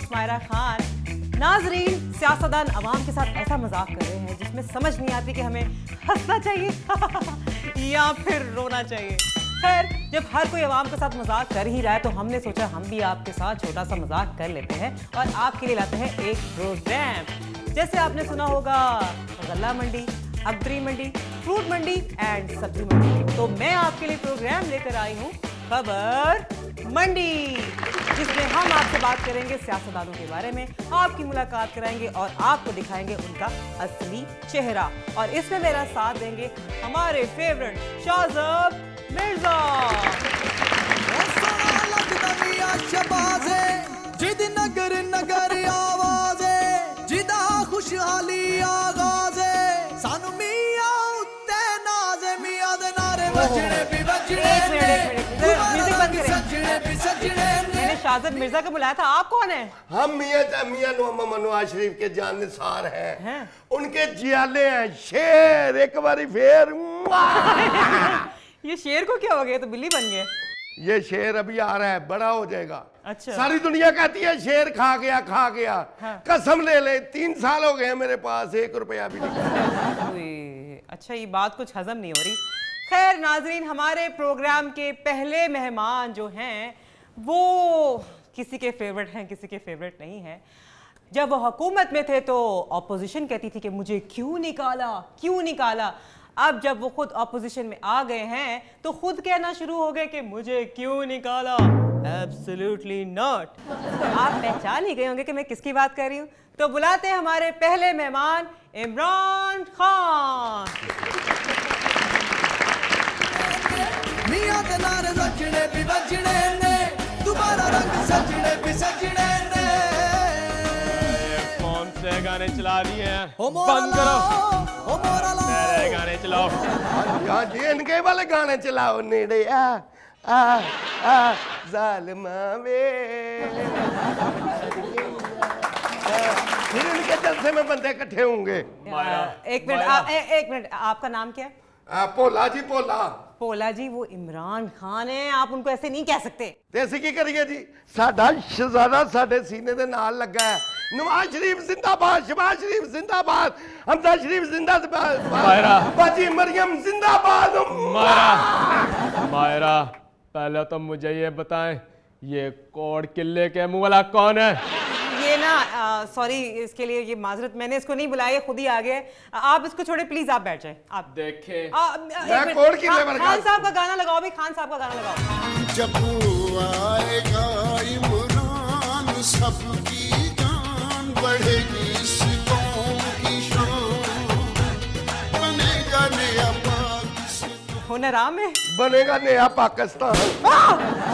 Host Myra Khan. नाजरीन, सियासतदान अवाम के साथ ऐसा मजाक कर रहे हैं जिसमें समझ नहीं आती कि हमें हंसना चाहिए या फिर रोना चाहिए। खैर, जब हर कोई अवाम के साथ मजाक कर ही रहा है तो हमने सोचा हम भी आपके साथ छोटा सा मजाक कर लेते हैं और आपके लिए लाते हैं एक प्रोग्राम। जैसे आपने सुना होगा गल्ला मंडी, अब्दरी मंडी, फ्रूट मंडी एंड सब्जी मंडी, तो मैं आपके लिए प्रोग्राम लेकर आई हूँ खबर मंडी, जिसमें हम आपसे बात करेंगे सियासतदानों के बारे में, आपकी मुलाकात कराएंगे और आपको दिखाएंगे उनका असली चेहरा। और इसमें मेरा साथ देंगे हमारे फेवरेट शाहज़ब मिर्जा। जिद नगर नगर आवाज़े जिदा खुशहाली आगाज़े सानू मियां उत्ते नाज़े मियां दे नारे बजने भी बजने मैंने शाहज़ब मिर्जा को बुलाया था, आप कौन है? हम मियां नवाज शरीफ के जानसार हैं। उनके जियाले हैं शेर। एक बारी फिर ये शेर को क्या हो गया, तो बिल्ली बन गए। ये शेर अभी आ रहा है, बड़ा हो जाएगा। अच्छा। सारी दुनिया कहती है शेर खा गया खा गया। हाँ। कसम ले ले, 3 साल हो गए मेरे पास 1 रुपया भी नहीं। अच्छा, ये बात कुछ हजम नहीं हो रही। खैर नाजरीन, हमारे प्रोग्राम के पहले मेहमान जो हैं वो किसी के फेवरेट हैं, किसी के फेवरेट नहीं हैं। जब वो हुकूमत में थे तो ऑपोजिशन कहती थी कि मुझे क्यों निकाला, क्यों निकाला। अब जब वो खुद ऑपोजिशन में आ गए हैं तो खुद कहना शुरू हो गए कि मुझे क्यों निकाला। Absolutely not. तो आप पहचान ही गए होंगे कि मैं किसकी बात कर रही हूँ। तो बुलाते हैं हमारे पहले मेहमान इमरान खान। मियां दे नारे बजने भी बजने ने दोबारा रंग सजने भी सजने ने। कौन से गाने चला दिए हैं? बंद करो। ओ मोरा ला मेरे गाने चलाओ। हाँ जी, इनके वाले गाने चलाओ। नेड़े आ जालिमा वे। फिर इनके जलसे में बंदे इकट्ठे होंगे। एक मिनट, आपका नाम क्या है? भोला जी, भोला। भोला जी, वो इमरान खान है, आप उनको ऐसे नहीं कह सकते। ऐसे की करिए जी, साडा शहजादा साडे सीने दे नाल लगा है। नवाज शरीफ जिंदाबाद, शहबाज शरीफ जिंदाबाद, हमजा शरीफ जिंदाबाद, बाजी मरियम जिंदाबाद। मायरा, पहले तो मुझे ये बताएं, ये कोड किले के मुंह वाला कौन है? ये ना सॉरी, इसके लिए ये माजरत, मैंने इसको नहीं बुलाया, खुद ही आ गए। आप इसको छोड़े प्लीज, आप बैठ जाए। आप देखें, मैं कोड किले पर खान साहब का गाना लगाओ भी, खान साहब का गाना लगाओ। जब आएगा इमरान सबकी जान बढ़ेगी, इस कौम की शान बनेगा नया पाकिस्तान। हुनराम है, बनेगा नया पाकिस्तान।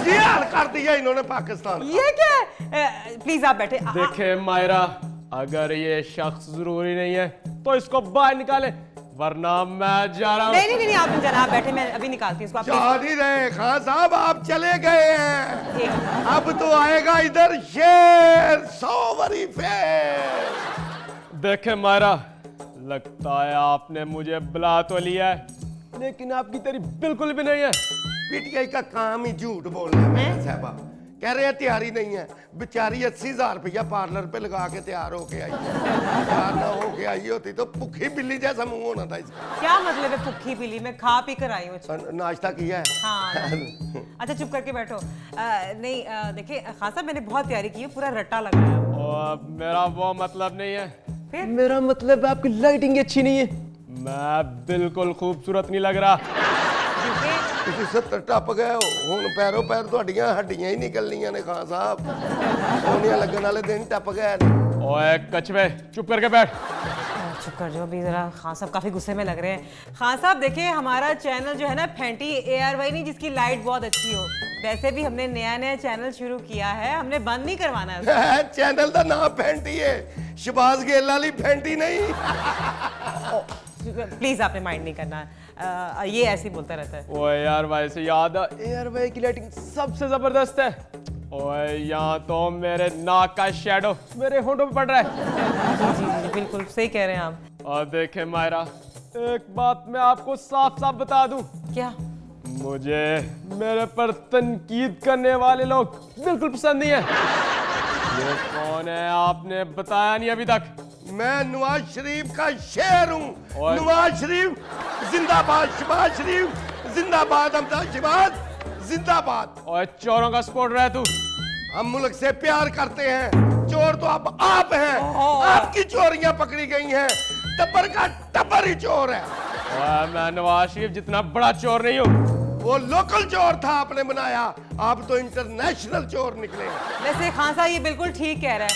ये हाल कर दिया इन्होंने पाकिस्तान। ये क्या है? प्लीज आप बैठे। देखे मायरा, अगर ये शख्स जरूरी नहीं है तो इसको बाहर निकाले, वरना मैं जा रहा हूँ। नहीं, आप जनाब बैठे, मैं अभी निकालती हूँ इसको। जा नहीं रहे खान साहब, आप चले गए हैं। अब तो आएगा इधर शेर 100 वरी फेर। देखे मायरा, लगता है आपने मुझे बुला तो लिया है, लेकिन आपकी तारीफ बिल्कुल भी नहीं है। पीटीआई का काम ही झूठ बोलना है साहबा। कह रहे हैं तैयारी नहीं है, बेचारी 80,000 रुपया पार्लर पे लगा के तैयार होके आई है। तैयार ना होके आई होती तो भूखी बिल्ली जैसा मुंह होना था इसका। क्या मतलब है भूखी बिल्ली? मैं खा पी कर आई हूँ। नाश्ता किया है? हाँ। अच्छा चुप करके बैठो। नहीं देखिए खान साहब, मैंने बहुत तैयारी की है, पूरा रट्टा लगाया। और मेरा वो मतलब नहीं है। फिर? मेरा मतलब आपकी लाइटिंग अच्छी नहीं है, मैं बिल्कुल खूबसूरत नहीं लग रहा। ਤੁਸੀਂ 70 टप गए हो, ਹੁਣ पैरों पैर ਤੁਹਾਡੀਆਂ हड्डियां ही निकलनियां ने खान साहब। सोनिया लगन वाले दिन टप गए ने। ओए कछवे, चुप करके बैठ। चुप कर जाओ भी जरा, खान साहब काफी गुस्से में लग रहे हैं। खान साहब देखिए, हमारा चैनल जो है ना फैंटी ARY नहीं, जिसकी लाइट बहुत अच्छी हो। वैसे भी हमने नया चैनल शुरू किया है, हमने बंद नहीं करवाना है। चैनल का नाम फैंटी है, शहबाज गिल वाली फैंटी नहीं। प्लीज आपने माइंड नहीं करना, ये ऐसे ही बोलता रहता है। ओए यार, भाई से याद है, ARY की लाइटिंग सबसे जबरदस्त है। ओए यहाँ तो मेरे नाक का शैडो मेरे होंठों पे पड़ रहा है। जी बिल्कुल सही कह रहे हैं आप। और देखे मायरा, एक बात मैं आपको साफ साफ बता दूं, क्या? मुझे मेरे पर तनकीद करने वाले लोग बिल्कुल पसंद नहीं है। ये कौन है आपने बताया नहीं अभी तक। मैं नवाज शरीफ का शेर हूँ। और- नवाज शरीफ जिंदाबाद, शहबाज शरीफ जिंदाबाद, अहमद शहबाज जिंदाबाद। और चोरों का सपोर्टर है तू। हम मुल्क से प्यार करते हैं, चोर तो अब आप हैं। आपकी चोरियां पकड़ी गई हैं, टब्बर का टब्बर ही चोर है। और मैं नवाज शरीफ जितना बड़ा चोर नहीं हूँ। वो लोकल चोर था आपने बनाया, आप तो इंटरनेशनल चोर निकले। वैसे खान साहब ये बिल्कुल ठीक कह रहा है।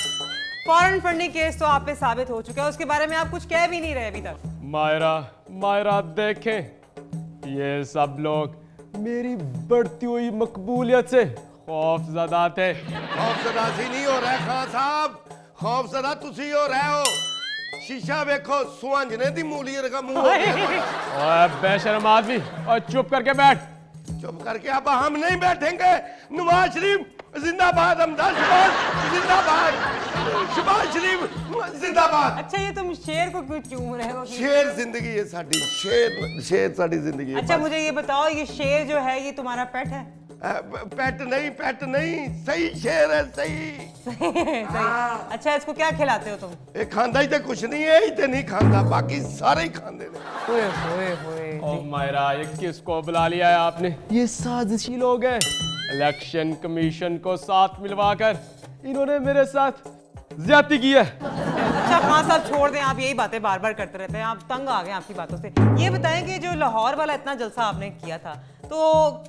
फॉरेन फंडिंग केस तो आप पे साबित हो चुका है, उसके बारे में आप कुछ कह भी नहीं रहे अभी तक। मायरा मायरा देखें, ये सब लोग मेरी बढ़ती हुई मकबूलियत से खौफजदा थे। खौफजदा सी नहीं हो रहा है खान साहब, खौफजदा तुसी हो रहे हो। शीशा देखो, सुहांजने दी मूली रखा मुंह हो गया। और बेशर्म आदमी, और चुप करके बैठ। चुप करके अब हम नहीं बैठेंगे। नवाज शरीफ जिंदाबाद, अहमद शहबाज जिंदाबाद, शहबाज शरीफ जिंदाबाद। अच्छा ये तुम शेर को क्यों चूम रहे हो? शेर जिंदगी है साडी, शेर शेर साडी जिंदगी है। अच्छा बस। मुझे ये बताओ, ये शेर जो है ये तुम्हारा पेट है? पेट नहीं, सही शेर है, सही। सही। अच्छा इसको क्या खिलाते हो तुम? ये खांदा ही तो कुछ नहीं है, ही तो नहीं खांदा, बाकी सारे ही खांदे ने। ओए होए होए। ओ मायरा, ये किसको बुला लिया है आपने? ये साजिशी लोग हैं। इलेक्शन कमीशन को साथ मिलवाकर इन्होंने मेरे साथ ज्यादती की है। अच्छा खान साहब छोड़ दें, आप यही बातें बार बार करते रहते हैं, आप तंग आ गए आपकी बातों से। ये बताएं कि जो लाहौर वाला इतना जलसा आपने किया था, तो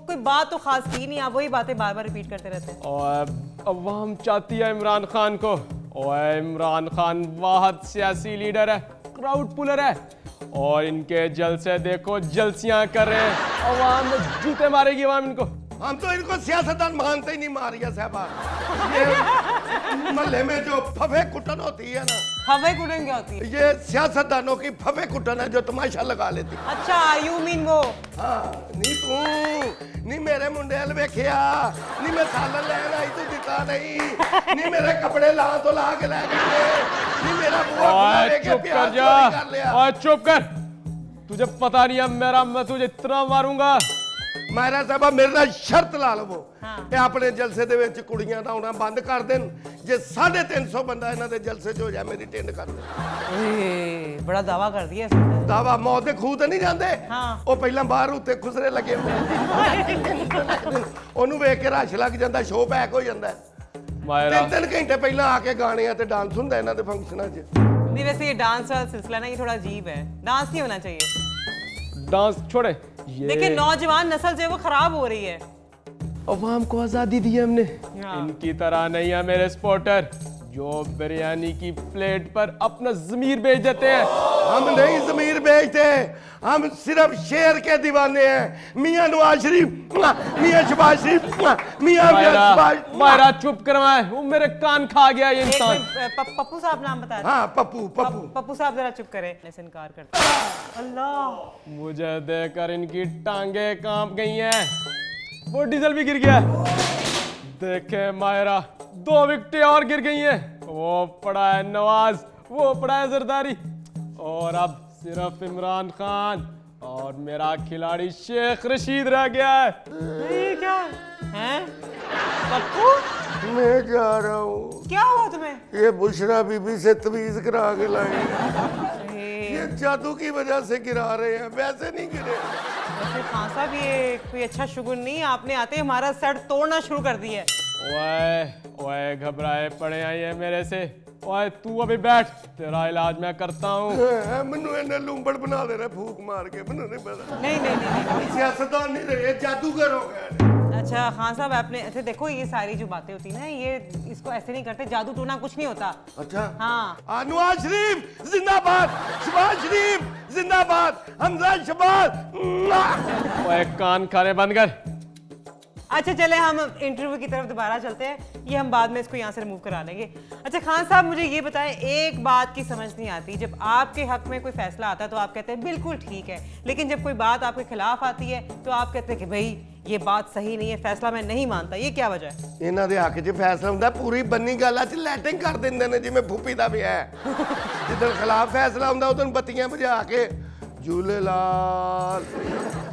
कोई बात तो खास की नहीं, आप वही बातें बार बार रिपीट करते रहते हैं। और अवाम चाहती है इमरान खान को। और इमरान खान वाहिद सियासी लीडर है, क्राउड पुलर है, और इनके जलसे देखो जलसियां कर रहे हैं। अवाम जूते मारेगी अवाम इनको। हम तो इनको सियासतदान मानते ही नहीं, मारिया साहबा। ये महल्ले में जो फफे कुटन होती है ना, हवे कुटन क्या होती है? ये सियासतदानों की फफे कुटन है जो तमाशा लगा लेती। अच्छा यू मीन वो। हाँ, नी तू नी मेरे मुंडे हल वेखिया, नी मैं सालन लैन आई तू दिता नहीं, नी मेरे कपड़े ला तो ला के लै गए, नी मेरा बुआ खुला और लेके चुप कर प्यार जा, चोरी कर लिया। और चुप कर। तुझे पता नहीं है मेरा, मैं तुझे इतना मारूंगा। ਮਾਇਰਾ ਸਾਹਿਬਾ ਮੇਰੇ ਨਾਲ ਸ਼ਰਤ ਲਾ ਲਵੋ, ਹਾਂ। ਇਹ ਆਪਣੇ ਜਲਸੇ ਦੇ ਵਿੱਚ ਕੁੜੀਆਂ ਦਾ ਆਉਣਾ ਬੰਦ ਕਰ ਦੇਣ। ਜੇ 350 ਬੰਦਾ ਇਹਨਾਂ ਦੇ ਜਲਸੇ 'ਚ ਹੋ ਜਾ, ਮੇਰੀ ਟਿੰਡ ਕਰ ਦੇ। ओए, बड़ा दावा कर दिया इसने। ਦਾਵਾ ਮੌਤ ਦੇ ਖੂਹ ਤੇ ਨਹੀਂ ਜਾਂਦੇ, ਹਾਂ। ਉਹ ਪਹਿਲਾਂ ਬਾਹਰ ਉੱਤੇ ਖੁਸਰੇ ਲੱਗੇ ਹੁੰਦੇ। ਉਹਨੂੰ ਵੇਖ ਕੇ ਰਸ਼ ਲੱਗ ਜਾਂਦਾ, ਸ਼ੋਅ ਬੈਕ ਹੋ ਜਾਂਦਾ। मायरा 3 ਘੰਟੇ ਪਹਿਲਾਂ ਆ ਕੇ ਗਾਣਿਆਂ ਤੇ ਡਾਂਸ ਹੁੰਦਾ ਇਹਨਾਂ ਦੇ ਫੰਕਸ਼ਨਾਂ 'ਚ। नहीं वैसे ये डांस वाला सिलसिला ना ये थोड़ा अजीब है, डांस नहीं होना चाहिए। डांस छोड़े। ये देखिए नौजवान नस्ल जो है वो खराब हो रही है। अवाम को आजादी दी है हमने। हाँ। इनकी तरह नहीं है मेरे सपोर्टर, जो बिरयानी की प्लेट पर अपना जमीर बेच देते हैं। हम नहीं जमीर बेचते, हम सिर्फ शेर के दीवाने हैं। मियां नवाज शरीफ, मियां शहबाज शरीफ, मियां मायरा शहबाज। मायरा चुप करवाए, वो मेरे कान खा गया ये एक इंसान। मिनट, पप्पू साहब नाम बता रहे हाँ, पप्पू पप्पू। पप्पू साहब जरा चुप करें, ऐसे इनकार करते हैं। अल्लाह। मुझे देखकर इनकी टांगे कांप गई हैं, वो डीजल भी गिर गया है। देखे मायरा, 2 विकेटें और गिर गई हैं। वो पड़ा है नवाज, वो पड़ा है जरदारी, और अब सिर्फ इमरान खान और मेरा खिलाड़ी शेख रशीद रह गया है। ये क्या है? पप्पू मैं जा रहा हूँ, क्या हुआ तुम्हें? ये बुशरा बीबी से तवीज करा के लाए। अरे, ये जादू की वजह से गिरा रहे हैं, वैसे नहीं गिरे। वैसे खान साहब ये कोई अच्छा शुगुन नहीं, आपने आते ही हमारा सेट तोड़ना शुरू कर दिया है। ओए ओए घबराए पड़े आई है मेरे से। ओए तू अभी बैठ, तेरा इलाज मैं करता हूँ। मैनू इन्हें लूंबड़ बना दे रहे फूक मार के, मैनू नहीं पता। नहीं नहीं नहीं, नहीं। सियासतदान नहीं रहे, जादूगर हो गए। अच्छा खान साहब आपने ऐसे देखो, ये सारी जो बातें होती है ना, ये इसको ऐसे नहीं करते, जादू टोना कुछ नहीं होता। अच्छा हाँ। नवाज शरीफ जिंदाबाद, शहबाज शरीफ जिंदाबाद, हमजा शहबाज। ओए कान खाने बंद कर। अच्छा चले हम इंटरव्यू की तरफ दोबारा चलते हैं, ये हम बाद में इसको यहाँ से रिमूव करा लेंगे। अच्छा खान साहब मुझे ये बताएं, एक बात की समझ नहीं आती, जब आपके हक में कोई फैसला आता है तो आप कहते हैं बिल्कुल ठीक है, लेकिन जब कोई बात आपके खिलाफ आती है तो आप कहते हैं कि भाई ये बात सही नहीं है, फैसला मैं नहीं मानता, ये क्या वजह है? ਇਹਨਾਂ ਦੇ ਹੱਕ 'ਚ ਫੈਸਲਾ ਹੁੰਦਾ, ਪੂਰੀ ਬੰਨੀ ਗਾਲਾਂ 'ਚ ਲੈਟਿੰਗ ਕਰ ਦਿੰਦੇ ਨੇ ਜਿਵੇਂ ਫੁੱਫੀ ਦਾ ਵਿਆਹ ਹੈ। ਜਿੱਦਣ ਖਿਲਾਫ ਫੈਸਲਾ ਹੁੰਦਾ ਉਦੋਂ ਬੱਤੀਆਂ ਬੁਝਾ ਕੇ झूले लाल।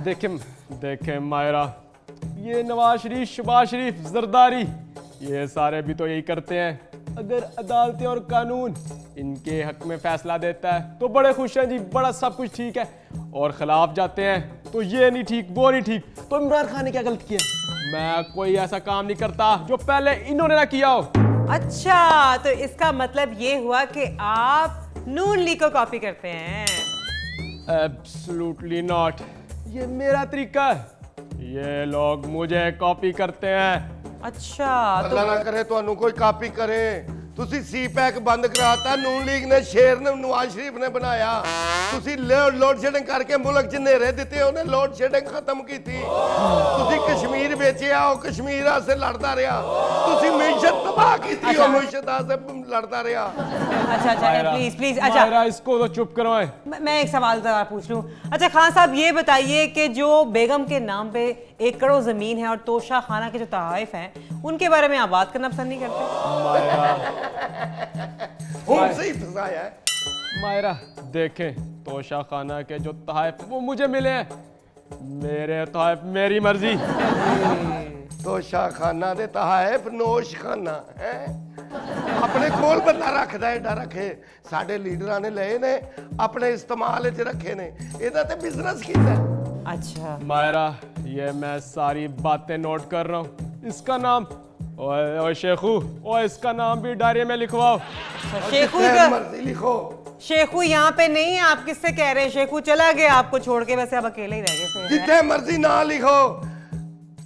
देखे देखे मायरा, ये नवाज शरीफ, शहबाज शरीफ, जरदारी, ये सारे भी तो यही करते हैं। अगर अदालतें और कानून इनके हक में फैसला देता है तो बड़े खुश हैं जी, बड़ा सब कुछ ठीक है, और खिलाफ जाते हैं तो ये नहीं ठीक वो नहीं ठीक। तो इमरान खान ने क्या गलत किया? मैं कोई ऐसा काम नहीं करता जो पहले इन्होंने ना किया हो। अच्छा, तो इसका मतलब ये हुआ कि आप नून लीग को कॉपी करते हैं। एब्सोल्युटली नॉट, ये मेरा तरीका है, ये लोग मुझे कॉपी करते हैं। अच्छा, तो अल्लाह ना करे ਤੁਹਾਨੂੰ ਕੋਈ ਕਾਪੀ ਕਰੇ। ਤੁਸੀਂ ਸੀ ਪੈਕ ਬੰਦ ਕਰਾਤਾ, ਨੂਨ ਲੀਗ ਨੇ ਸ਼ੇਰ ਨੇ ਨਵਾਜ਼ ਸ਼ਰੀਫ ਨੇ ਬਣਾਇਆ। ਤੁਸੀਂ ਲੋਡ ਸ਼ੈਡਿੰਗ ਕਰਕੇ ਮੁਲਕ 'ਚ ਨੇਰੇ ਦਿੱਤੇ, ਉਹਨੇ ਲੋਡ ਸ਼ੈਡਿੰਗ ਖਤਮ ਕੀਤੀ। ਤੁਸੀਂ ਕਸ਼ਮੀਰ ਵੇਚਿਆ, ਉਹ ਕਸ਼ਮੀਰ ਵਾਸਤੇ ਲੜਦਾ ਰਿਹਾ। ਤੁਸੀਂ ਮੀਸ਼ਤ ਤਬਾਹ ਕੀਤੀ, ਉਹ ਮੀਸ਼ਤ ਵਾਸਤੇ ਲੜਦਾ ਰਿਹਾ। अच्छा प्लीज प्लीज, अच्छा मायरा, इसको तो चुप करवाएं। मैं एक सवाल जरा पूछ लूं। अच्छा खान साहब, ये बताइए कि जो बेगम के नाम पे एकड़ों जमीन है और तोशा खाना के जो तहाइफ हैं, उनके बारे में आप बात करना पसंद नहीं करते? मायरा, ਹੁਣ ਸਹੀ ਫਸਾਇਆ ਹੈ। मायरा देखें, तोशा खाना के जो तहाइफ वो मुझे मिले हैं, मेरे तहाइफ मेरी मर्जी। ਤੋਸ਼ਾ ਖਾਨਾ ਦੇ ਤਹਾਇਫ ਨੋਸ਼ ਖਾਨਾ ਹੈ, ਆਪਣੇ ਕੋਲ ਬੰਦਾ ਰੱਖਦਾ ਏਡਾ ਰੱਖੇ। ਸਾਡੇ ਲੀਡਰਾਂ ਨੇ ਲਏ ਨੇ, ਆਪਣੇ ਇਸਤੇਮਾਲ 'ਚ ਰੱਖੇ ਨੇ, ਇਹਦਾ ਤੇ ਬਿਜ਼ਨਸ ਕੀਤਾ। अच्छा मायरा, ये मैं सारी बातें नोट कर रहा हूँ। इसका नाम ओए ओए शेखू, ओए इसका नाम भी डायरी में लिखवाओ। शेखू जितने का मर्जी लिखो। शेखू यहाँ पे नहीं है, आप किससे कह रहे हैं? शेखू चला गया आपको छोड़ के, वैसे अब अकेले ही रह गए। ਜਿੱਥੇ ਮਰਜ਼ੀ ਨਾ ਲਿਖੋ।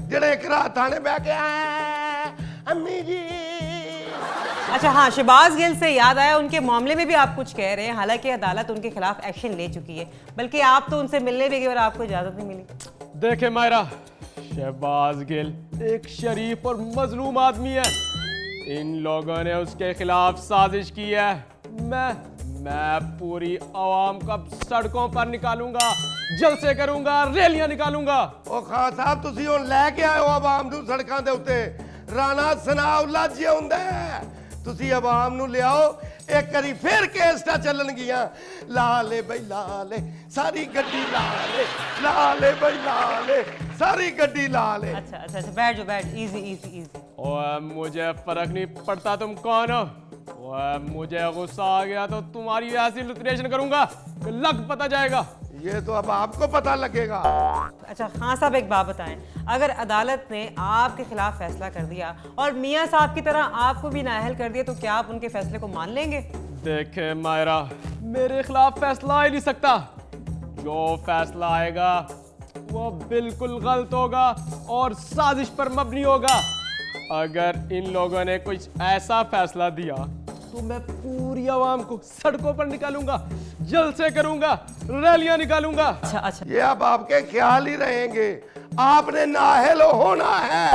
ਜਿਹੜੇ ਇੱਕ ਰਾਤ ਥਾਣੇ ਬਹਿ ਕੇ ਅੰਮੀ ਜੀ। अच्छा हाँ, शहबाज गिल से याद आया, उनके मामले में भी आप कुछ कह रहे हैं, हालांकि अदालत उनके खिलाफ एक्शन ले चुकी है, बल्कि आप तो उनसे मिलने भी गए और आपको इजाजत नहीं मिली। देखे मायरा, शहबाज गिल एक शरीफ और मजलूम आदमी है, इन लोगों ने उसके खिलाफ साजिश की है। मैं पूरी आवाम को सड़कों पर निकालूंगा, जलसे करूंगा, रैलियां निकालूंगा। ਉਹ ਖਾਨ ਸਾਹਿਬ, ਤੁਸੀਂ ਹੁਣ ਲੈ ਕੇ ਆਏ ਹੋ ਆਵਾਮ ਨੂੰ ਸੜਕਾਂ ਦੇ ਉੱਤੇ। ਰਾਣਾ ਸਨਾਉਲਾ ਜਿਉਂਦਾ ਹੈ, ਤੁਸੀਂ ਆਵਾਮ ਨੂੰ ਲਿਆਓ। ਇੱਕ ਵਾਰੀ ਫੇਰ ਕੇਸਟਾਂ ਚੱਲਣਗੀਆਂ। ਲਾ ਲੈ ਬਈ ਲਾ ਲੈ ਸਾਰੀ ਗੱਡੀ, ਲਾ ਲੈ ਲਾ ਲੈ ਬਈ ਲਾ ਲੈ ਸਾਰੀ ਗੱਡੀ, ਲਾ ਲੈ। अच्छा अच्छा अच्छा, बैठ जाओ, बैठ, इजी इजी इजी। और मुझे फर्क नहीं पड़ता तुम कौन हो, और मुझे गुस्सा आ गया तो तुम्हारी ऐसी लिटरेशन करूंगा कि लग पता जाएगा। ये तो अब आपको पता लगेगा। अच्छा खान साहब, एक बात बताएं, अगर अदालत ने आपके खिलाफ फैसला कर दिया और मियाँ साहब की तरह आपको भी नाअहल कर दिया, तो क्या आप उनके फैसले को मान लेंगे? देखे मायरा, मेरे खिलाफ फैसला आ ही नहीं सकता। जो फैसला आएगा वो बिल्कुल गलत होगा और साजिश पर मबनी होगा। अगर इन लोगों ने कुछ ऐसा फैसला दिया तो मैं पूरी आवाम को सड़कों पर निकालूंगा, जलसे करूंगा, रैलियां निकालूंगा। अच्छा अच्छा, ये अब आपके ख्याल ही रहेंगे। आपने नाअहल होना है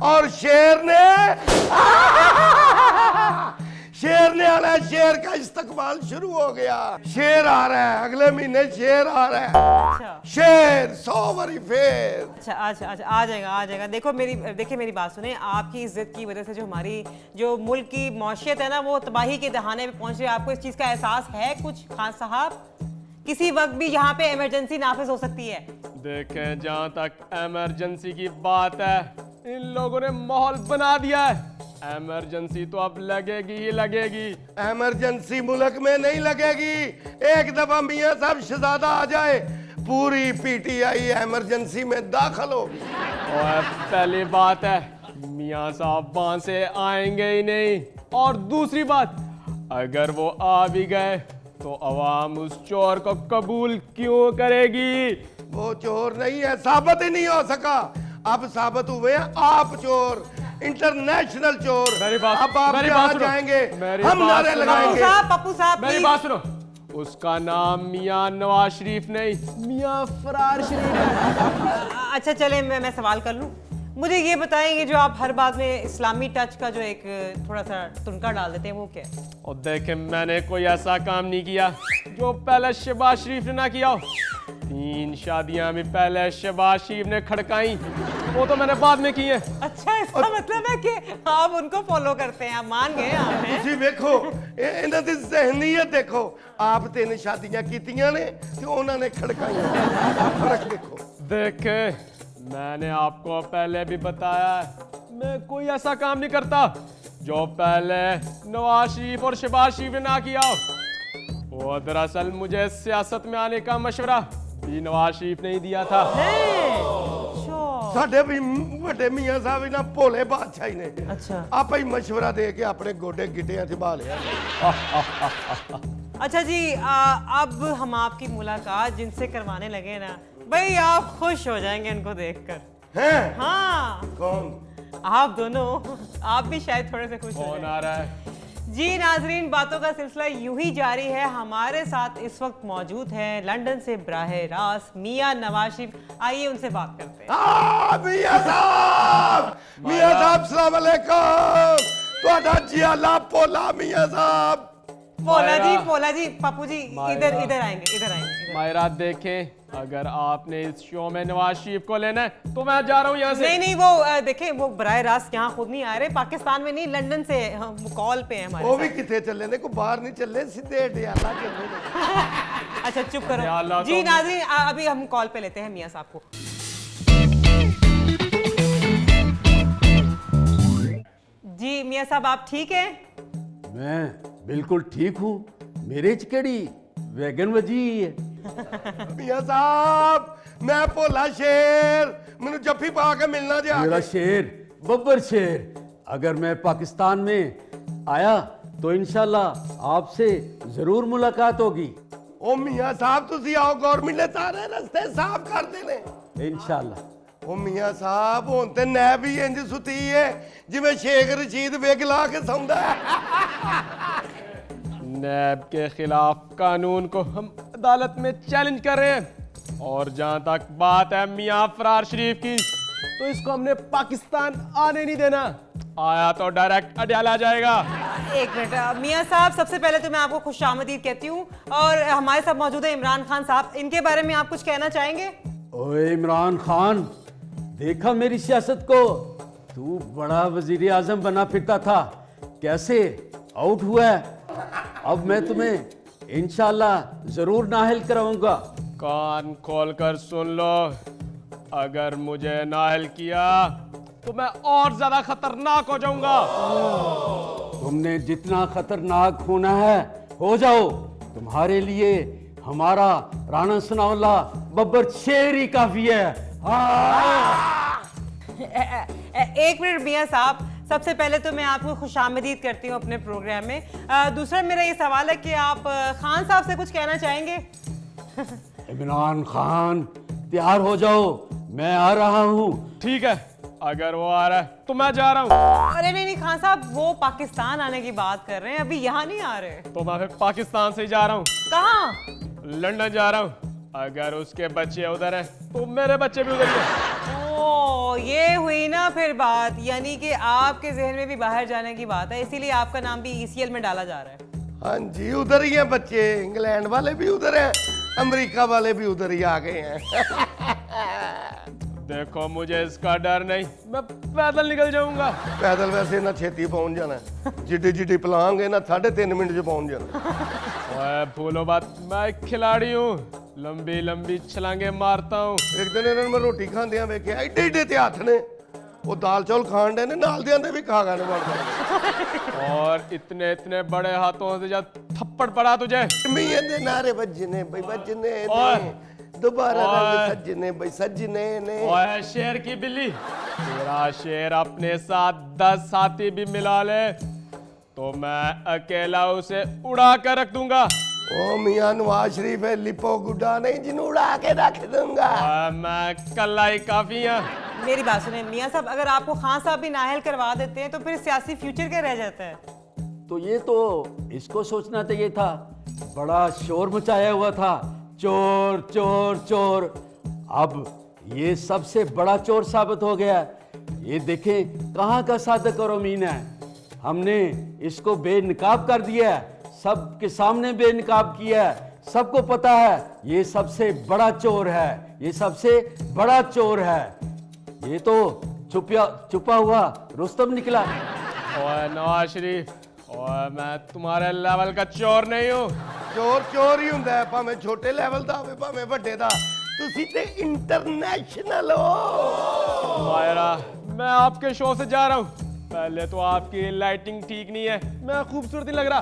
और शेर ने आना है। शेर का इस्तकबाल शुरू हो गया। शेर आ रहा है, अगले महीने शेर आ रहा है। अच्छा शेर 100 बारी फेर। अच्छा अच्छा अच्छा, आ जाएगा आ जाएगा। देखिए मेरी बात सुने, आपकी इज्जत की वजह से जो मुल्क की मौशियत है ना, वो तबाही के दहाने पे पहुंच रही है। आपको इस चीज़ का एहसास है कुछ खान साहब? किसी वक्त भी यहाँ पे इमरजेंसी नाफिज हो सकती है। देखें, जहां तक इमरजेंसी की बात है, इन लोगों ने माहौल बना दिया है। इमरजेंसी तो अब लगेगी ही लगेगी। इमरजेंसी मुल्क में नहीं लगेगी। एक दफा मियां साहब शहजादा आ जाए, पूरी पीटीआई इमरजेंसी में दाखिल होगी। और पहली बात है, मियां साहब वहां से आएंगे ही नहीं। और दूसरी बात, अगर वो आ भी गए तो अवाम उस चोर को कबूल क्यों करेगी? वो चोर नहीं है, साबित ही नहीं हो सका। अब साबित हुए हैं आप चोर, इंटरनेशनल चोर। मेरी बात- अब आप मेरी यहाँ बात सुनो। जाएंगे, मेरी हम बात नारे सुनो। लगाएंगे। पप्पू साहब मेरी please। बात सुनो, उसका नाम मियां नवाज शरीफ नहीं, मियां फरार शरीफ है। अच्छा चले, मैं सवाल कर लूँ। मुझे ये बताएंगे, जो आप हर बात में इस्लामी टच का जो एक थोड़ा सा तुनका डाल देते हैं, वो क्या है? और देखे, मैंने कोई ऐसा काम नहीं किया जो पहले शहबाज शरीफ ने ना किया हो। 3 शादियां भी पहले शहबाज शरीफ ने खड़काई, वो तो मैंने बाद में की है। अच्छा, इसका मतलब है कि आप उनको फॉलो करते हैं, आप मान गए आप हैं? ਤੁਸੀਂ ਵੇਖੋ ਇਹਨਾਂ ਦੀ ਜ਼ਹਿਨੀਅਤ ਦੇਖੋ। ਆਪ 3 ਸ਼ਾਦੀਆਂ ਕੀਤੀਆਂ ਨੇ ਤੇ ਉਹਨਾਂ ਨੇ ਖੜਕਾਈਆਂ। ਫਰਕ ਦੇਖੋ। देखे, मैंने आपको पहले भी बताया है, मैं कोई ऐसा काम नहीं करता जो पहले नवाज शरीफ और शहबाज शरीफ ने ना किया हो। वो दरअसल मुझे सियासत में आने का मशवरा भी नवाज शरीफ ने ही दिया था। अच्छा ਸਾਡੇ ਵੀ ਵੱਡੇ ਮੀਆਂ ਸਾਹਿਬ ਇਹਨਾਂ ਭੋਲੇ ਬਾਦਸ਼ਾਹੀ ਨੇ अच्छा ਆਪੇ ਹੀ ਮਸ਼ਵਰਾ ਦੇ ਕੇ ਆਪਣੇ ਗੋਡੇ ਗਿੱਟਿਆਂ 'ਚ ਬਾ ਲਿਆ। अच्छा जी अब हम आपकी मुलाकात जिनसे करवाने लगे ना, भाई आप खुश हो जाएंगे इनको देखकर। हैं हाँ कौन? आप दोनों, आप भी शायद थोड़े से खुश हो कौन जाएं। आ रहा है? जी नाजरीन, बातों का सिलसिला यूं ही जारी है। हमारे साथ इस वक्त मौजूद हैं लंदन से बराहे रास्त मियां नवाज शरीफ। आइए उनसे बात करते हैं। ਮੀਆਂ ਸਾਹਿਬ ਸਲਾਮ ਅਲੈਕਮ। ਤੁਹਾਡਾ ਜਿਆਲਾ ਭੋਲਾ ਮੀਆਂ ਸਾਹਿਬ। पोला जी पप्पू जी मायरा। इधर आएंगे इधर। मायरा देखें, अगर आपने इस शो में नवाज शरीफ को लेना है तो मैं जा रहा हूँ यहाँ से। नहीं वो देखें, वो बराह रास्त यहाँ खुद नहीं आ रहे, पाकिस्तान में नहीं लंदन से हम कॉल पे हैं हमारे ਉਹ ਵੀ साथ। ਕਿੱਥੇ ਚੱਲੇ ਨੇ? ਕੋਈ ਬਾਹਰ ਨਹੀਂ ਚੱਲੇ, ਸਿੱਧੇ ਡਿਆਲਾ ਚੱਲੇ ਨੇ। अच्छा चुप या करो अल्लाह, जी तो- नाजरीन, अभी हम कॉल पे लेते हैं मियां साहब को। जी मियां साहब आप ठीक हैं? मैं बिल्कुल ठीक हूँ। मेरे च केड़ी वैगन वजी है। ਮੀਆਂ ਸਾਹਿਬ ਮੈਂ ਭੋਲਾ ਸ਼ੇਰ, ਮੈਨੂੰ ਜੱਫੀ ਪਾ ਕੇ ਮਿਲਣਾ ਜੇ ਆ मेरा ਕੇ। शेर बब्बर शेर, अगर मैं पाकिस्तान में आया तो इंशाल्लाह आपसे जरूर मुलाकात होगी। ਉਹ ਮੀਆਂ ਸਾਹਿਬ ਤੁਸੀਂ ਆਓ, ਗਵਰਨਮੈਂਟ ਨੇ ਸਾਰੇ ਰਸਤੇ ਸਾਫ਼ ਕਰ ਦੇਣੇ। इंशाल्लाह। ਉਹ ਮੀਆਂ ਸਾਹਿਬ ਹੁਣ ਤੇ ਨੈਬ ਵੀ ਇੰਜ ਸੁਤੀ ਏ ਜਿਵੇਂ ਸ਼ੇਖ ਰਸ਼ੀਦ ਵਿਗ ਲਾ ਕੇ ਸੌਂਦਾ ਹੈ। नैब के खिलाफ कानून को हम अदालत में चैलेंज कर रहे हैं। और जहां तक बात है मियां फरार शरीफ की, तो इसको हमने पाकिस्तान आने नहीं देना। आया तो डायरेक्ट अडयाला जाएगा। एक मिनट मियां साहब, सबसे पहले तो मैं आपको खुशामदीद कहती हूँ, और हमारे साथ मौजूद है इमरान खान साहब। इनके बारे में आप कुछ कहना चाहेंगे? ओए इमरान खान, देखा मेरी सियासत को? तू बड़ा वजीर आजम बना फिरता था, कैसे आउट हुआ है। अब मैं तुम्हें इंशाल्लाह जरूर नाहल कराऊंगा। कान खोलकर सुन लो, अगर मुझे नाहल किया तो मैं और ज्यादा खतरनाक हो जाऊंगा। तुमने जितना खतरनाक होना है हो जाओ। तुम्हारे लिए हमारा राणा सनाउल्ला बब्बर शेर ही काफी है। एक मिनट मियां साहब, सबसे पहले तो मैं आपको खुशामदीद करती हूँ अपने प्रोग्राम में। दूसरा मेरा ये सवाल है कि आप खान साहब से कुछ कहना चाहेंगे? इमरान खान, तैयार हो जाओ, मैं आ रहा हूँ। ठीक है, अगर वो आ रहा है तो मैं जा रहा हूँ। अरे नहीं खान साहब, वो पाकिस्तान आने की बात कर रहे हैं, अभी यहाँ नहीं आ रहे। तो मैं फिर पाकिस्तान से ही जा रहा हूँ, कहाँ? लंदन जा रहा हूँ। अगर उसके बच्चे उधर हैं तो मेरे बच्चे भी उधर ही हैं। ओ, ये हुई ना फिर बात, यानी कि आपके जहन में भी बाहर जाने की बात है, इसीलिए आपका नाम भी ECL में डाला जा रहा है। हाँ जी, उधर ही हैं बच्चे, इंग्लैंड वाले भी उधर हैं, अमेरिका वाले भी उधर ही आ गए हैं। देखो मुझे इसका डर नहीं, मैं पैदल निकल जाऊंगा। पैदल वैसे ना छेती पहुंच जाना है, जिड्डी जिड्डी पलांगे ना 3.5 मिनट च पहुंच जाना। ओए भूलो बात, मैं एक खिलाड़ी हूँ, लंबी लंबी छलांगे मारता हूँ। एक दिन इन्होंने मैं रोटी खांदियां वेखे एडे एडे ते हथ ने, वो दाल चौल खान डे ने, नाल दियां दे भी खा गए ने। और इतने इतने बड़े हाथों से जब थप्पड़ पड़ा तुझे। मियां दे नारे बजने भाई बजने ओए। ने, दोबारा ओए। रंग सजने भाई सजने ने। ओए शेर की बिल्ली, तेरा शेर अपने साथ 10 साथी भी मिला ले तो मैं अकेला उसे उड़ा कर रख दूंगा। ओ मियां नवाज शरीफ है, लिपो गुड्डा नहीं जिन्हें उड़ा के रख दूंगा। मैं कल्ला ही काफी है। मेरी बात सुने मियां साहब, अगर आपको खान साहब भी नाहल करवा देते हैं तो फिर सियासी फ्यूचर क्या रह जाता है? तो ये तो इसको सोचना चाहिए था, बड़ा शोर मचाया हुआ था, चोर चोर चोर। अब ये सबसे बड़ा चोर साबित हो गया। ये देखें कहाँ का सादक और अमीन है। हमने इसको बेनकाब कर दिया है, सबके सामने बेनकाब किया है, सबको पता है ये सबसे बड़ा चोर है, ये सबसे बड़ा चोर है। ये तो छुपा हुआ रुस्तम निकला। ओए नवाज शरीफ, ओए मैं तुम्हारे लेवल का चोर नहीं हूँ। चोर चोर ही हुंदा है, भाਵੇਂ छोटे लेवल ਦਾ ਹੋਵੇ ਭਾਵੇਂ ਵੱਡੇ ਦਾ। ਤੁਸੀਂ ਤੇ ਇੰਟਰਨੈਸ਼ਨਲ ਹੋ। मायरा, मैं आपके शो से जा रहा हूँ। पहले तो आपकी लाइटिंग ठीक नहीं है, मैं खूबसूरत नहीं लग रहा,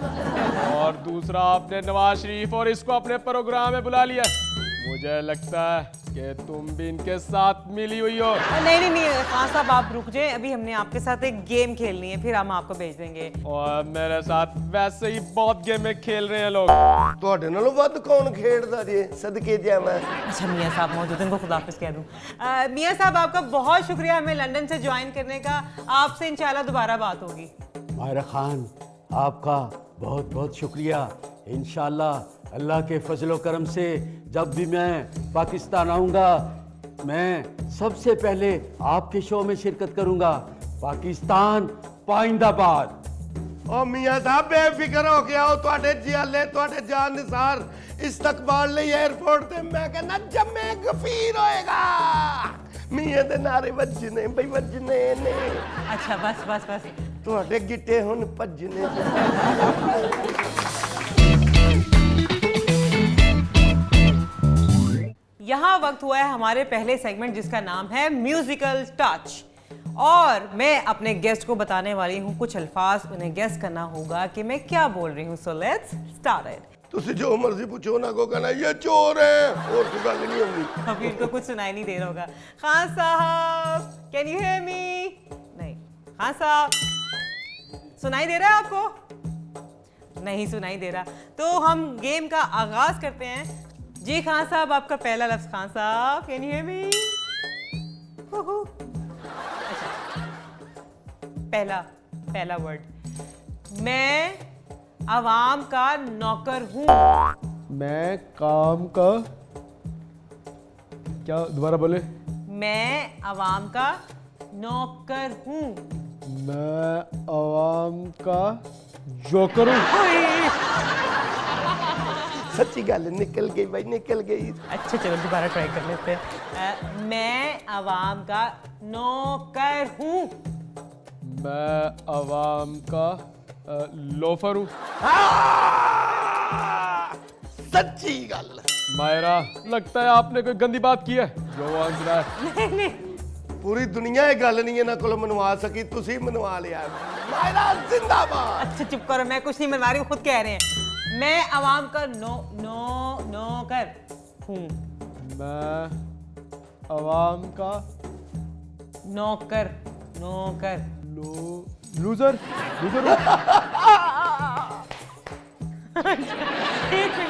और दूसरा आपने नवाज शरीफ और इसको अपने प्रोग्राम में बुला लिया। मुझे लगता है कि तुम भी इनके साथ मिली हुई हो। नहीं खान साहब आप रुक जाए, अभी हमने आपके साथ एक गेम खेलनी है, फिर हम आपको भेज देंगे। और मेरे साथ वैसे ही बहुत गेमें खेल रहे हैं लोग। ਤੁਹਾਡੇ ਨਾਲੋਂ ਵੱਧ ਕੌਣ ਖੇਡਦਾ ਜੇ ਸਦਕੇ ਜਾਵਾਂ। अच्छा मियाँ साहब मौजूद हैं, इनको खुदाफिज कह दूँ। मियाँ साहब आपका बहुत शुक्रिया हमें लंदन से ज्वाइन करने का, आपसे इंशाल्लाह दोबारा बात होगी। मायरा खान, आपका बहुत बहुत शुक्रिया। इंशाल्लाह अल्लाह के फजलो करम से जब भी मैं पाकिस्तान आऊँगा, मैं सबसे पहले आपके शो में शिरकत करूँगा। पाकिस्तान पाइंदाबाद। ओ मियां साहब बेफिक्र हो गया हो, ਤੁਹਾਡੇ ਜਿਆਲੇ ਤੁਹਾਡੇ ਜਾਨ ਨਿਸਾਰ ਇਸਤਕਬਾਲ ਲਈ 에어ਪੋਰਟ ਤੇ ਮੈਂ ਕਹਿੰਦਾ ਜੰਮੇ ਗਫੀਰ ਹੋਏਗਾ। ਮੀਆਂ ਦੇ ਨਾਰੇ ਵੱਜਣੇ ਬਈ ਵੱਜਣੇ ਨੇ। अच्छा बस ਤੁਹਾਡੇ ਗਿੱਟੇ ਹੁਣ ਭੱਜਣੇ। यहाँ वक्त हुआ है हमारे पहले सेगमेंट जिसका नाम है म्यूजिकल टच, और मैं अपने गेस्ट को बताने वाली हूँ कुछ अल्फाज, उन्हें गेस करना होगा कि मैं क्या बोल रही हूँ। So let's start it. ਤੁਸੀਂ ਜੋ ਮਰਜ਼ੀ ਪੁੱਛੋ ਨਾ ਕੋ कहना ये चोर है और कोई ਗੱਲ नहीं होगी। अभी इनको कुछ सुनाई नहीं दे रहा होगा। खान साहब कैन यू हियर मी? नहीं। खान साहब सुनाई दे रहा है आपको? नहीं सुनाई दे रहा। तो हम गेम का आगाज करते हैं। जी खान साहब आपका पहला लफ्ज। खान साहब कैन यू हियर मी? पहला वर्ड, मैं अवाम का नौकर हूँ। मैं काम का क्या, दोबारा बोले। मैं अवाम का नौकर हूँ। मैं अवाम का जोकर हूँ। सच्ची गल निकल गई भाई, निकल गई। अच्छा चलो दोबारा ट्राई कर लेते हैं। मैं अवाम का नौकर हूँ। मैं अवाम का लोफर हूँ। सच्ची गल। मायरा, लगता है आपने कोई गंदी बात की है। जो आंसर है नहीं पूरी दुनिया ये गल नहीं इन्हां कोलों मनवा सकी, तुसी मनवा लिया। मायरा जिंदाबाद। अच्छा चुप करो, मैं कुछ नहीं मनवा रही हूँ, खुद कह रहे हैं। मैं अवाम का नौकर हूँ। मैं अवाम का नौकर लूजर हूँ। ठीक है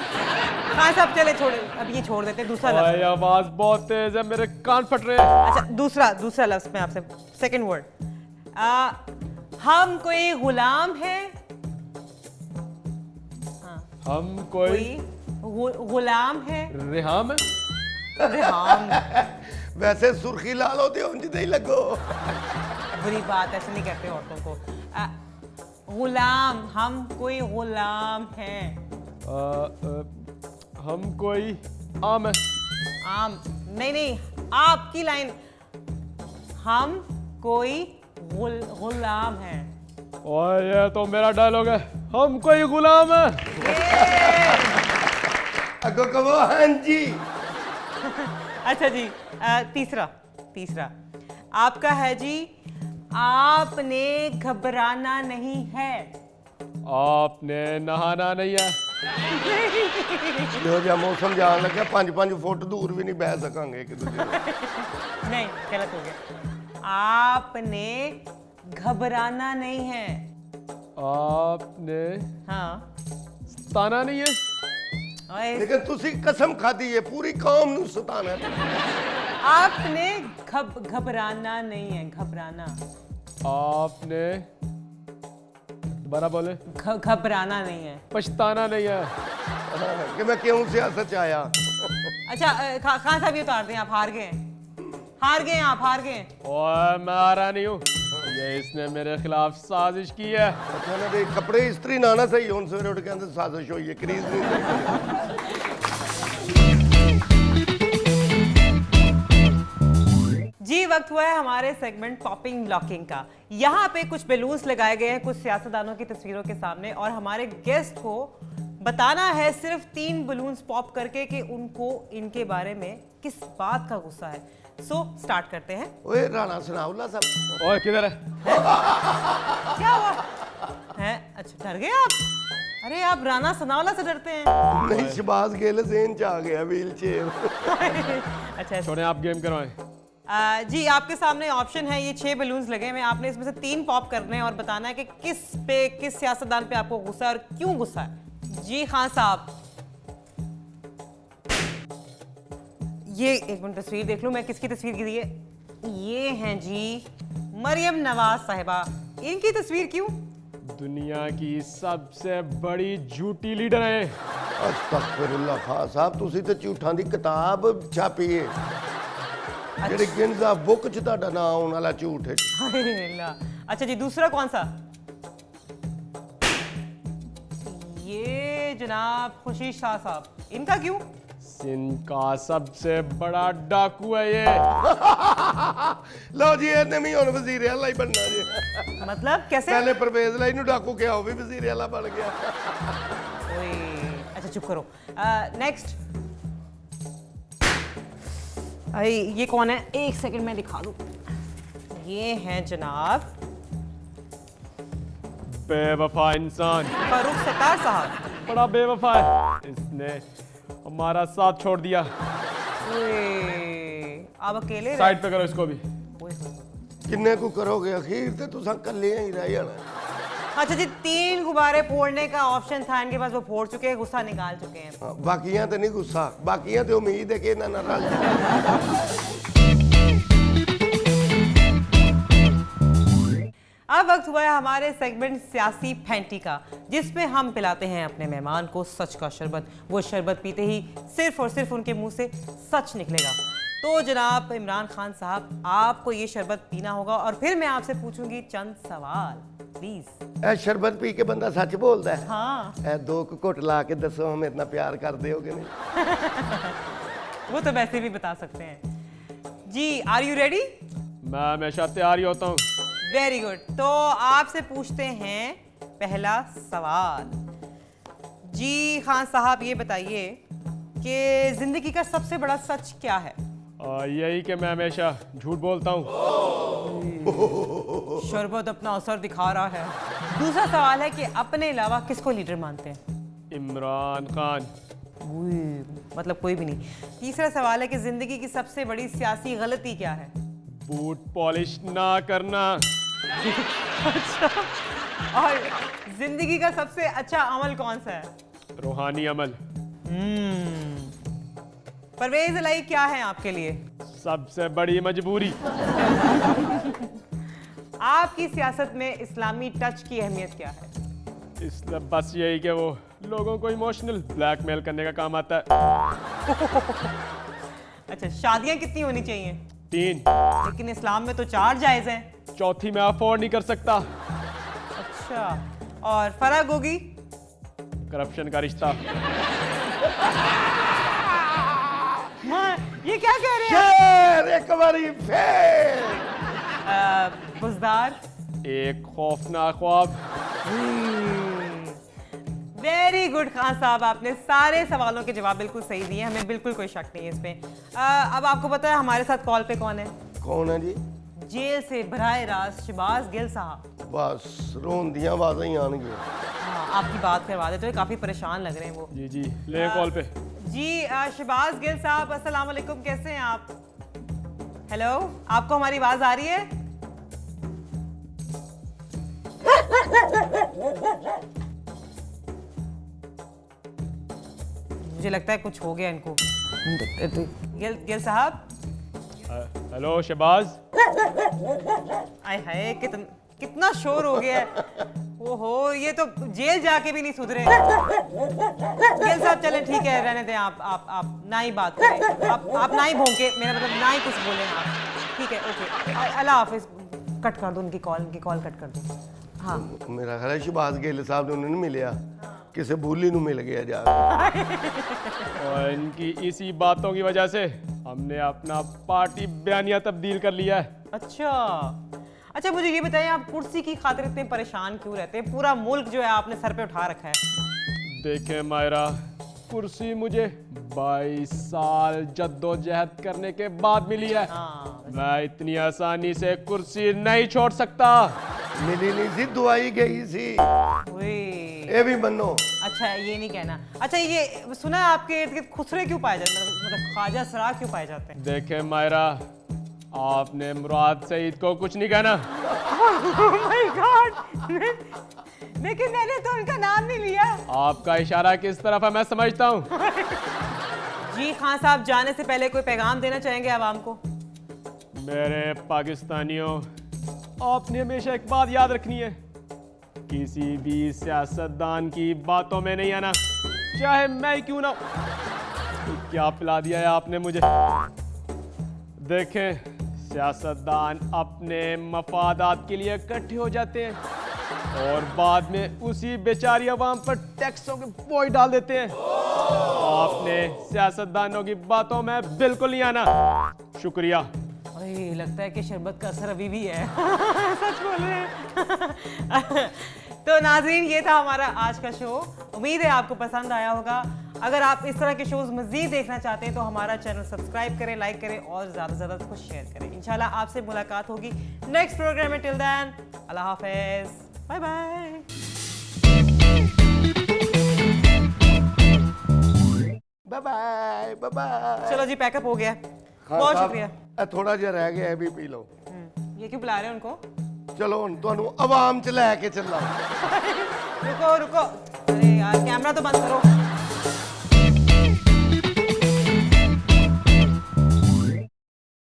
हाँ साहब, चले छोड़े, अब ये छोड़ देते हैं। दूसरा लफ्ज। भाई आवाज बहुत तेज है, मेरे कान फट रहे हैं। अच्छा दूसरा लफ्ज मैं आपसे, सेकंड वर्ड, हम कोई गुलाम है। हम कोई गुलाम है। रिहाम है। रिहाम वैसे सुर्खी लाल होते उंज नहीं लगो। बुरी बात, ऐसे नहीं कहते औरतों को। गुलाम, हम कोई गुलाम हैं। हम कोई आम है। आम नहीं, आपकी लाइन। हम कोई गुलाम है। और ये तो मेरा डायलॉग है, हम कोई गुलाम है। अगो कहो हाँ जी। अच्छा जी, तीसरा आपका है जी, आपने घबराना नहीं है। आपने नहाना नहीं है। जो जा मौसम जान लगे 5-5 फुट दूर भी नहीं बह सकांगे एक दूसरे नहीं, गलत हो गया। आपने घबराना नहीं है। आपने हाँ ताना नहीं है। ओए, लेकिन तुसी कसम खादी है पूरी कौम नू सताना है। आपने घबराना नहीं है। घबराना, आपने दोबारा बोले। घबराना नहीं है। पछताना नहीं है। कि मैं क्यों सियासत च आया। अच्छा खान साहब ये उतार दें, आप हार गए आप हार गए। और मैं आ रहा नहीं हूँ, ये इसने मेरे खिलाफ साजिश की है। अच्छा ना देख कपड़े इस्त्री ना ना सही होन सवेरे उठ के अंदर साजिश हुई है, क्रीज नहीं सही। जी वक्त हुआ है हमारे सेगमेंट पॉपिंग लॉकिंग का। यहाँ पे कुछ बैलून्स लगाए गए हैं कुछ सियासतदानों की तस्वीरों के सामने, और हमारे गेस्ट को बताना है सिर्फ 3 बलून्स पॉप करके कि उनको इनके बारे में किस बात का गुस्सा है। सो स्टार्ट करते हैं। ओए राणा सनाउल्ला साहब ओए किधर है? क्या हुआ है? अच्छा डर गए आप? अरे आप राणा सनाउल्ला से डरते हैं? नहीं शहबाज गिल जेन च आ गया व्हील चेयर। अच्छा छोड़े, आप गेम करवाएं। जी आपके सामने ऑप्शन है, ये 6 बलून्स लगे हुए हैं, आपने इसमें से 3 पॉप करने हैं और बताना है कि किस सियासतदान पे आपको गुस्सा है और क्यों गुस्सा है। जी खान साहब, ये एक मिनट तस्वीर देख लूं मैं, किसकी तस्वीर गिरी है? ये हैं जी मरियम नवाज साहिबा। इनकी तस्वीर क्यों? दुनिया की सबसे बड़ी झूठी लीडर है। अस्तगफिरुल्लाह खान साहब, ਤੁਸੀਂ ਤੇ ਝੂਠਾਂ ਦੀ ਕਿਤਾਬ ਛਾਪੀ ਏ ਜਿਹੜੀ ਗਿਨਜ਼ ਦਾ ਬੁੱਕ 'ਚ ਤੁਹਾਡਾ ਨਾਮ ਆਉਣ ਵਾਲਾ ਝੂਠ ਹੈ। हाय अल्लाह। अच्छा जी दूसरा कौन सा? ये जनाब खुशी शाह साहब, इनका क्यों? सिंध का सबसे बड़ा डाकू है ये। ਲਓ ਜੀ ਇਹਨੇ ਵੀ ਹੁਣ ਵਜ਼ੀਰ ਆਲਾ ਹੀ ਬਣਨਾ ਜੀ। मतलब कैसे? ਪਹਿਲੇ ਪਰਵੇਜ਼ ਲਈ ਨੂੰ ਡਾਕੂ ਕਿਹਾ, ਉਹ ਵੀ ਵਜ਼ੀਰ ਆਲਾ ਬਣ ਗਿਆ। ओए, अच्छा चुप करो। नेक्स्ट ये कौन है? एक सेकंड में दिखा दूं। ये हैं जनाब बेवफा इंसान, फारूक सत्तार साहब। बड़ा बेवफा है। इसने हमारा साथ छोड़ दिया। ओए, आप अकेले रहे? साइड पे करो इसको भी। ओए, ओए। ਕਿੰਨੇ ਕੁ ਕਰੋਗੇ ਅਖੀਰ ਤੇ ਤੁਸੀਂ ਇਕੱਲੇ ਹੀ ਰਹਿ ਜਾਣਾ। अच्छा जी 3 गुब्बारे फोड़ने का ऑप्शन था इनके पास, वो फोड़ चुके हैं, गुस्सा निकाल चुके हैं। ਹਾਂ, ਬਾਕੀਆਂ ਤੇ ਨਹੀਂ ਗੁੱਸਾ, ਬਾਕੀਆਂ ਤੇ ਉਮੀਦ ਹੈ ਕਿ ਇਹਨਾਂ ਨਾਲ ਰਲ ਜਾਣਾ। अब वक्त हुआ है हमारे सेगमेंट सियासी फैंटी का, जिसमें हम पिलाते हैं अपने मेहमान को सच का शरबत। वो शरबत पीते ही सिर्फ और सिर्फ उनके मुंह से सच निकलेगा। तो जनाब इमरान खान साहब, आपको ये शरबत पीना होगा और फिर मैं आपसे पूछूंगी चंद सवाल, प्लीज। ਇਹ ਸ਼ਰਬਤ ਪੀ ਕੇ ਬੰਦਾ ਸੱਚ ਬੋਲਦਾ ਹੈ। हाँ, ਇਹ 2 ਘੁੱਟ ਲਾ ਕੇ ਦੱਸੋ ਮੇਰੇ ਨਾਲ ਪਿਆਰ ਕਰਦੇ ਹੋ ਕਿ ਨਹੀਂ। वो तो वैसे भी बता सकते हैं। जी आर यू रेडी? मैं हमेशा तैयार ही होता हूँ। Very good. तो आपसे पूछते हैं पहला सवाल। जी खान साहब ये बताइए कि जिंदगी का सबसे बड़ा सच क्या है? यही कि मैं हमेशा झूठ बोलता हूँ। शरबत अपना असर दिखा रहा है। दूसरा सवाल है कि अपने अलावा किसको लीडर मानते हैं? इमरान खान। उई, मतलब कोई भी नहीं। तीसरा सवाल है कि जिंदगी की सबसे बड़ी सियासी गलती क्या है? बूट पॉलिश ना करना। और जिंदगी का सबसे अच्छा अमल कौन सा है? रूहानी अमल। परवेज इलाही क्या है आपके लिए? सबसे बड़ी मजबूरी। आपकी सियासत में इस्लामी टच की अहमियत क्या है? इसलिए बस यही कि वो लोगों को इमोशनल ब्लैकमेल करने का काम आता है। अच्छा शादियां कितनी होनी चाहिए? 3, लेकिन इस्लाम में तो 4 जायज हैं। चौथी मैं अफोर्ड नहीं कर सकता। अच्छा, और फर्क होगी? करप्शन का रिश्ता। माँ, ये क्या कह रहे हैं? शेर एक बारी फेर। बुजदार। एक खौफनाक ख्वाब। वेरी गुड खान साहब, आपने सारे सवालों के जवाब बिल्कुल सही दिए, हमें बिल्कुल कोई शक नहीं है इस पे। अब आपको पता है हमारे साथ कॉल पे कौन है? कौन है जी? जेल से बराह रास्त शहबाज गिल साहब। बस रोन दियां आवाज़ें ही आनगी। हाँ, आपकी बात करवा देते हुए काफी परेशान लग रहे हैं वो। जी जी ले कॉल पे। जी शहबाज गिल साहब, अस्सलाम वालेकुम, कैसे हैं आप? हेलो, आपको हमारी आवाज आ रही है? मुझे लगता है कुछ हो गया इनको। गिल साहब। हेलो शहबाज। आय हाय, कितना शोर हो गया है। ओहो, ये तो जेल जाके भी नहीं सुधरे। गिल साहब चलें, ठीक है, रहने दें, आप ना ही बात करें, आप ना ही भौंके, मेरा मतलब ना ही कुछ बोलें आप। ठीक है, ओके, अल्लाह हाफिज। कट कर दो उनकी कॉल कट कर दो। हाँ, मेरा ख्याल है शहबाज गिल साहब ने उन्हें नहीं मिलिया, किसी बूली नू मिल गया जाके। और इनकी इसी बातों की वजह से हमने अपना पार्टी बयानिया तब्दील कर लिया है। अच्छा मुझे ये बताइए, आप कुर्सी की खातिर इतने परेशान क्यों रहते हैं? पूरा मुल्क जो है आपने सर पे उठा रखा है। देखें मायरा, कुर्सी मुझे 22 साल जद्दोजहद करने के बाद मिली है। हाँ, मैं इतनी आसानी से कुर्सी नहीं छोड़ सकता। मिली नहीं सी, दुआई गई सी। ओए। ये भी मनो। अच्छा ये नहीं कहना। अच्छा ये सुना है आपके इर्द गिर्द खुसरे क्यों पाए जाते हैं, मतलब ख्वाजा सरा क्यों पाए जाते हैं? देखे मायरा, आपने मुराद सईद को कुछ नहीं कहना। Oh my God! लेकिन मैंने तो उनका नाम नहीं लिया। आपका इशारा किस तरफ है मैं समझता हूँ। जी खान साहब, जाने से पहले कोई पैगाम देना चाहेंगे आवाम को? मेरे पाकिस्तानियों, आपने हमेशा एक बात याद रखनी है, किसी भी सियासतदान की बातों में नहीं आना, चाहे मैं ही क्यों ना हूं। क्या पिला दिया है आपने मुझे। देखें, सियासतदान अपने मफादात के लिए इकट्ठे हो जाते हैं और बाद में उसी बेचारी अवाम पर टैक्सों के बोझ डाल देते हैं। आपने सियासतदानों की बातों में बिल्कुल नहीं आना। शुक्रिया। अरे लगता है कि शरबत का असर अभी भी है। सच बोल रहे हैं। तो नाज़रीन, ये था हमारा आज का शो। उम्मीद है आपको पसंद आया होगा। अगर आप इस तरह के शोज मजीद देखना चाहते हैं तो हमारा चैनल सब्सक्राइब करें, लाइक करें और ज़्यादा से ज़्यादा उसको शेयर करें। इंशाल्लाह आपसे मुलाकात होगी नेक्स्ट प्रोग्राम में। टिल देन, अल्लाह हाफिज़, bye bye. Bye bye bye bye. चलो जी, पैकअप हो गया। खान बहुत साहब, शुक्रिया। थोड़ा जिहा रह गया है, भी पी लो। ये क्यों बुला रहे हैं उनको? चलो हुण तुहानू आवाम च लैके चला। रुको रुको, अरे यार कैमरा तो बंद करो।